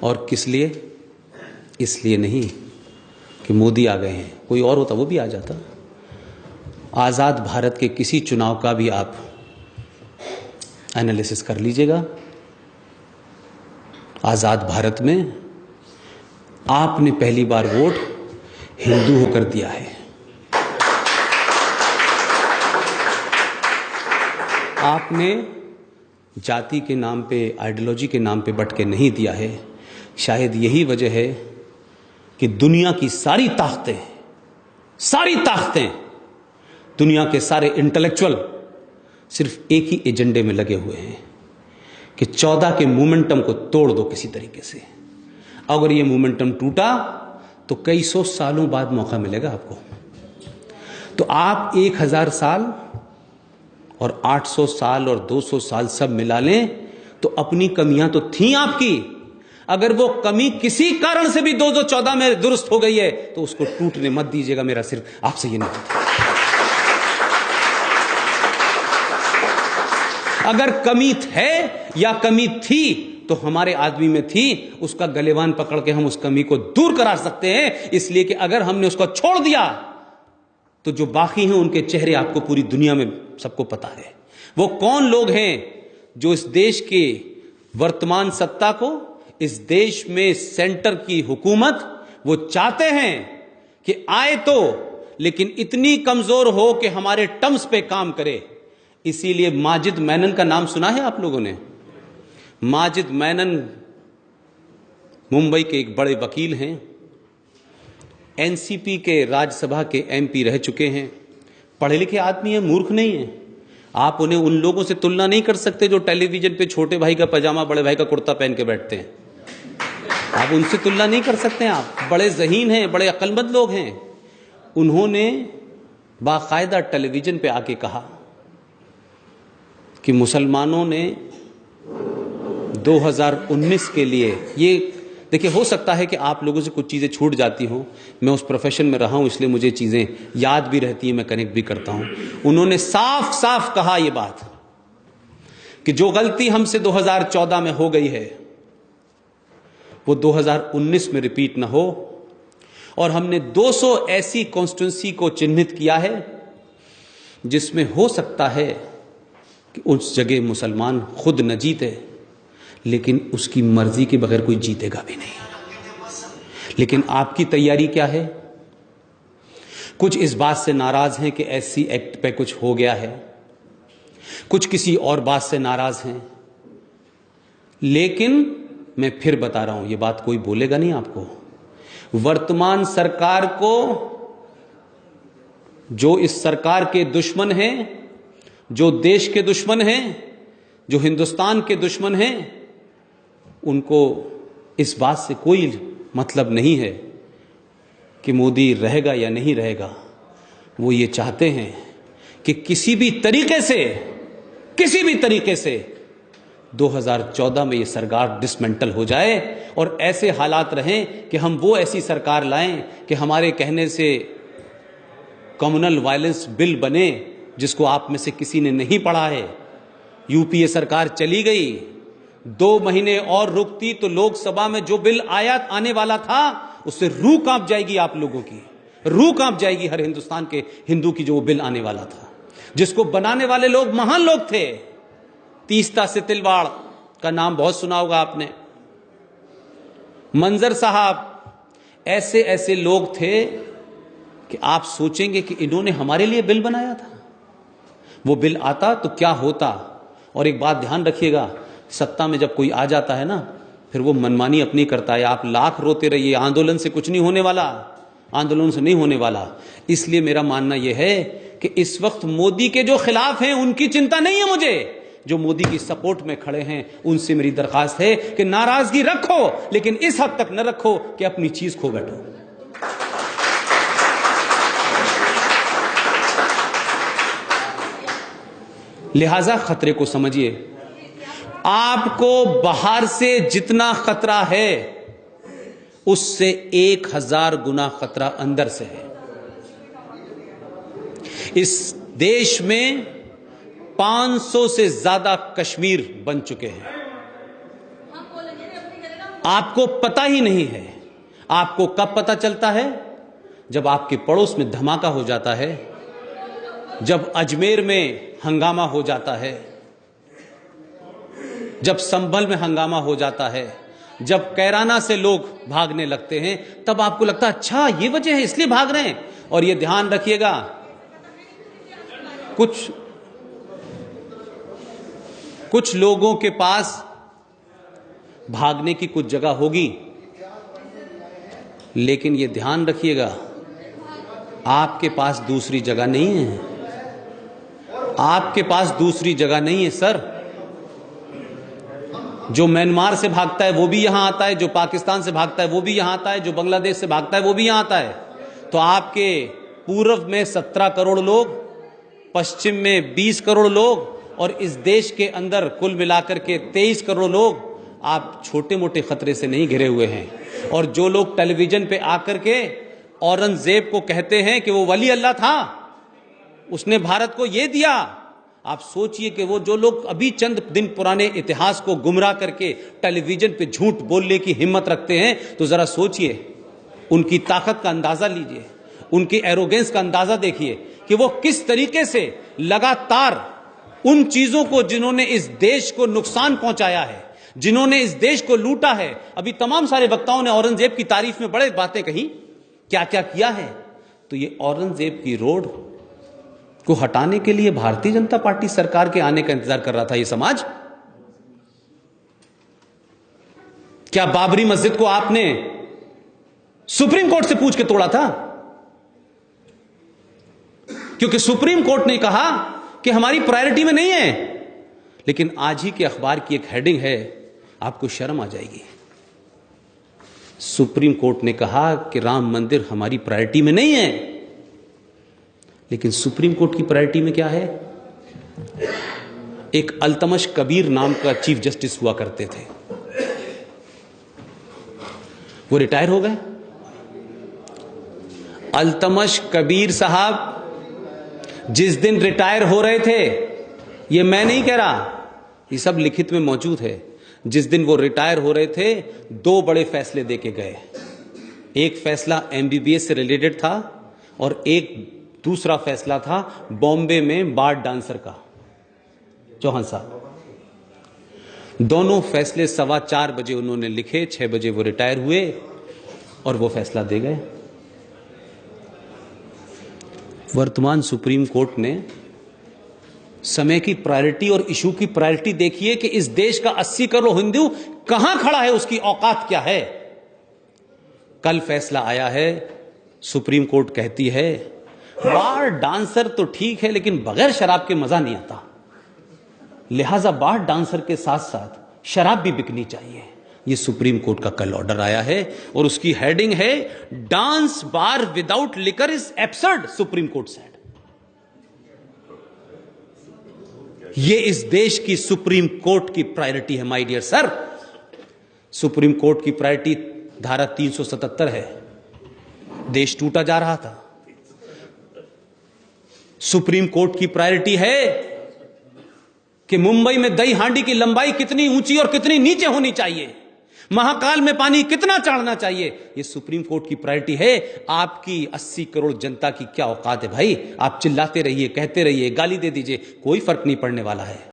और किस लिए? इसलिए नहीं कि मोदी आ गए हैं, कोई और होता वो भी आ जाता। आज़ाद भारत के किसी चुनाव का भी आप एनालिसिस कर लीजिएगा। आज़ाद भारत में आपने पहली बार वोट हिंदू होकर दिया है। आपने जाति के नाम पे, आइडियोलॉजी के नाम पे बट के नहीं दिया है। शायद यही वजह है कि दुनिया की सारी ताकतें, दुनिया के सारे इंटेलेक्चुअल सिर्फ एक ही एजेंडे में लगे हुए हैं कि 14 के मोमेंटम को तोड़ दो किसी तरीके से। अगर ये मोमेंटम टूटा तो कई सौ सालों बाद मौका मिलेगा आपको। तो आप 1000 साल और 800 साल और 200 साल सब मिला लें तो अपनी कमियां तो थी आपकी। अगर वो कमी किसी कारण से भी 2014 में दुरुस्त हो गई है तो उसको टूटने मत दीजिएगा। मेरा सिर्फ आपसे ये नहीं था। अगर कमी है या कमी थी तो हमारे आदमी में थी, उसका गलेवान पकड़ के हम उस कमी को दूर करा सकते हैं। इसलिए कि अगर हमने उसको छोड़ दिया तो जो बाकी हैं उनके चेहरे आपको पूरी दुनिया में सबको पता है। वो कौन लोग हैं जो इस देश के वर्तमान सत्ता को, इस देश में सेंटर की हुकूमत वो चाहते हैं कि आए तो, लेकिन इतनी कमजोर हो कि हमारे टर्म्स पे काम करे। इसीलिए माजिद मेनन का नाम सुना है आप लोगों ने? माजिद मेनन मुंबई के एक बड़े वकील हैं, एनसीपी के राज्यसभा के एमपी रह चुके हैं, पढ़े लिखे आदमी हैं, मूर्ख नहीं है। आप उन्हें उन लोगों से तुलना नहीं कर सकते जो टेलीविजन पे छोटे भाई का पजामा, बड़े भाई का कुर्ता पहन के बैठते हैं। आप उनसे तुलना नहीं कर सकते। आप बड़े ज़हीन हैं, बड़े अक्लमंद लोग हैं। उन्होंने बाकायदा टेलीविजन पे आके कहा कि मुसलमानों ने 2019 के लिए, ये देखिए, हो सकता है कि आप लोगों से कुछ चीज़ें छूट जाती हों। मैं उस प्रोफेशन में रहा हूं इसलिए मुझे चीज़ें याद भी रहती हैं, मैं कनेक्ट भी करता हूं। उन्होंने साफ साफ कहा ये बात कि जो गलती हमसे 2014 में हो गई है वो 2019 में रिपीट ना हो। और हमने 200 ऐसी कॉन्स्टिट्यूंसी को चिन्हित किया है जिसमें हो सकता है कि उस जगह मुसलमान खुद न जीते, लेकिन उसकी मर्जी के बगैर कोई जीतेगा भी नहीं। लेकिन आपकी तैयारी क्या है? कुछ इस बात से नाराज हैं कि एससी एक्ट पे कुछ हो गया है, कुछ किसी और बात से नाराज हैं। लेकिन मैं फिर बता रहा हूं, यह बात कोई बोलेगा नहीं आपको। वर्तमान सरकार को जो इस सरकार के दुश्मन हैं, जो देश के दुश्मन हैं, जो हिंदुस्तान के दुश्मन हैं, उनको इस बात से कोई मतलब नहीं है कि मोदी रहेगा या नहीं रहेगा। वो ये चाहते हैं कि किसी भी तरीके से 2014 में ये सरकार डिसमेंटल हो जाए और ऐसे हालात रहें कि हम वो ऐसी सरकार लाएं कि हमारे कहने से कम्युनल वायलेंस बिल बने, जिसको आप में से किसी ने नहीं पढ़ा है। यूपीए सरकार चली गई, 2 महीने और रुकती तो लोकसभा में जो बिल आने वाला था उससे रूह कांप जाएगी। आप लोगों की रूह कांप जाएगी, हर हिंदुस्तान के हिंदू की, जो वो बिल आने वाला था, जिसको बनाने वाले लोग महान लोग थे। तीस्ता सितिलवाड़ का नाम बहुत सुना होगा आपने, मंजर साहब, ऐसे ऐसे लोग थे कि आप सोचेंगे कि इन्होंने हमारे लिए बिल बनाया था। वो बिल आता तो क्या होता। और एक बात ध्यान रखिएगा, सत्ता में जब कोई आ जाता है ना, फिर वो मनमानी अपनी करता है। आप लाख रोते रहिए, आंदोलन से कुछ नहीं होने वाला, आंदोलन से नहीं होने वाला। इसलिए मेरा मानना यह है कि इस वक्त मोदी के जो खिलाफ हैं उनकी चिंता नहीं है मुझे। जो मोदी की सपोर्ट में खड़े हैं उनसे मेरी दरखास्त है कि नाराजगी रखो, लेकिन इस हद तक न रखो कि अपनी चीज खो बैठो। लिहाजा खतरे को समझिए। आपको बाहर से जितना खतरा है उससे 1000 गुना खतरा अंदर से है। इस देश में 500 से ज्यादा कश्मीर बन चुके हैं। आपको पता ही नहीं है। आपको कब पता चलता है? जब आपके पड़ोस में धमाका हो जाता है, जब अजमेर में हंगामा हो जाता है, जब संभल में हंगामा हो जाता है, जब कैराना से लोग भागने लगते हैं, तब आपको लगता है अच्छा ये वजह है इसलिए भाग रहे हैं। और ये ध्यान रखिएगा, कुछ लोगों के पास भागने की कुछ जगह होगी, लेकिन ये ध्यान रखिएगा आपके पास दूसरी जगह नहीं है। आपके पास दूसरी जगह नहीं है सर। जो म्यांमार से भागता है वो भी यहां आता है, जो पाकिस्तान से भागता है वो भी यहां आता है, जो बांग्लादेश से भागता है वो भी यहां आता है। तो आपके पूर्व में 17 करोड़ लोग, पश्चिम में 20 करोड़ लोग, और इस देश के अंदर कुल मिलाकर के 23 करोड़ लोग, आप छोटे मोटे खतरे से नहीं घिरे हुए हैं। और जो लोग टेलीविजन पे आकर के औरंगजेब को कहते हैं कि वो वली अल्लाह था, उसने भारत को ये दिया, आप सोचिए कि वो जो लोग अभी चंद दिन पुराने इतिहास को गुमराह करके टेलीविजन पे झूठ बोलने की हिम्मत रखते हैं, तो जरा सोचिए, उनकी ताकत का अंदाजा लीजिए, उनकी एरोगेंस का अंदाजा देखिए कि वो किस तरीके से लगातार उन चीजों को जिन्होंने इस देश को नुकसान पहुंचाया है, जिन्होंने इस देश को लूटा है। अभी तमाम सारे वक्ताओं ने औरंगजेब की तारीफ में बड़े बातें कही, क्या क्या किया है। तो ये औरंगजेब की रोड को हटाने के लिए भारतीय जनता पार्टी सरकार के आने का इंतजार कर रहा था ये समाज। क्या बाबरी मस्जिद को आपने सुप्रीम कोर्ट से पूछ के तोड़ा था? क्योंकि सुप्रीम कोर्ट ने कहा कि हमारी प्रायोरिटी में नहीं है। लेकिन आज ही के अखबार की एक हेडिंग है, आपको शर्म आ जाएगी। सुप्रीम कोर्ट ने कहा कि राम मंदिर हमारी प्रायोरिटी में नहीं है। लेकिन सुप्रीम कोर्ट की प्रायोरिटी में क्या है? एक अल्तमश कबीर नाम का चीफ जस्टिस हुआ करते थे, वो रिटायर हो गए। अल्तमश कबीर साहब जिस दिन रिटायर हो रहे थे, ये मैं नहीं कह रहा, ये सब लिखित में मौजूद है, जिस दिन वो रिटायर हो रहे थे, 2 बड़े फैसले देके गए। एक फैसला एमबीबीएस से रिलेटेड था और एक दूसरा फैसला था बॉम्बे में बार डांसर का, चौहान साहब। दोनों फैसले 4:15 बजे उन्होंने लिखे, 6 बजे वो रिटायर हुए और वो फैसला दे गए। वर्तमान सुप्रीम कोर्ट ने समय की प्रायोरिटी और इशू की प्रायोरिटी देखिए कि इस देश का 80 करोड़ हिंदू कहां खड़ा है, उसकी औकात क्या है। कल फैसला आया है, सुप्रीम कोर्ट कहती है बार डांसर तो ठीक है लेकिन बगैर शराब के मजा नहीं आता, लिहाजा बार डांसर के साथ साथ शराब भी बिकनी चाहिए। ये सुप्रीम कोर्ट का कल ऑर्डर आया है और उसकी हेडिंग है dance bar without liquor is absurd, supreme court said. ये इस देश की सुप्रीम कोर्ट की प्रायोरिटी है my dear sir. Supreme court की प्रायोरिटी धारा 377 है, देश टूटा जा रहा था। सुप्रीम कोर्ट की प्रायोरिटी है कि मुंबई में दही हांडी की लंबाई कितनी ऊंची और कितनी नीचे होनी चाहिए, महाकाल में पानी कितना चढ़ना चाहिए। ये सुप्रीम कोर्ट की प्रायोरिटी है। आपकी 80 करोड़ जनता की क्या औकात है भाई? आप चिल्लाते रहिए, कहते रहिए, गाली दे दीजिए, कोई फर्क नहीं पड़ने वाला है।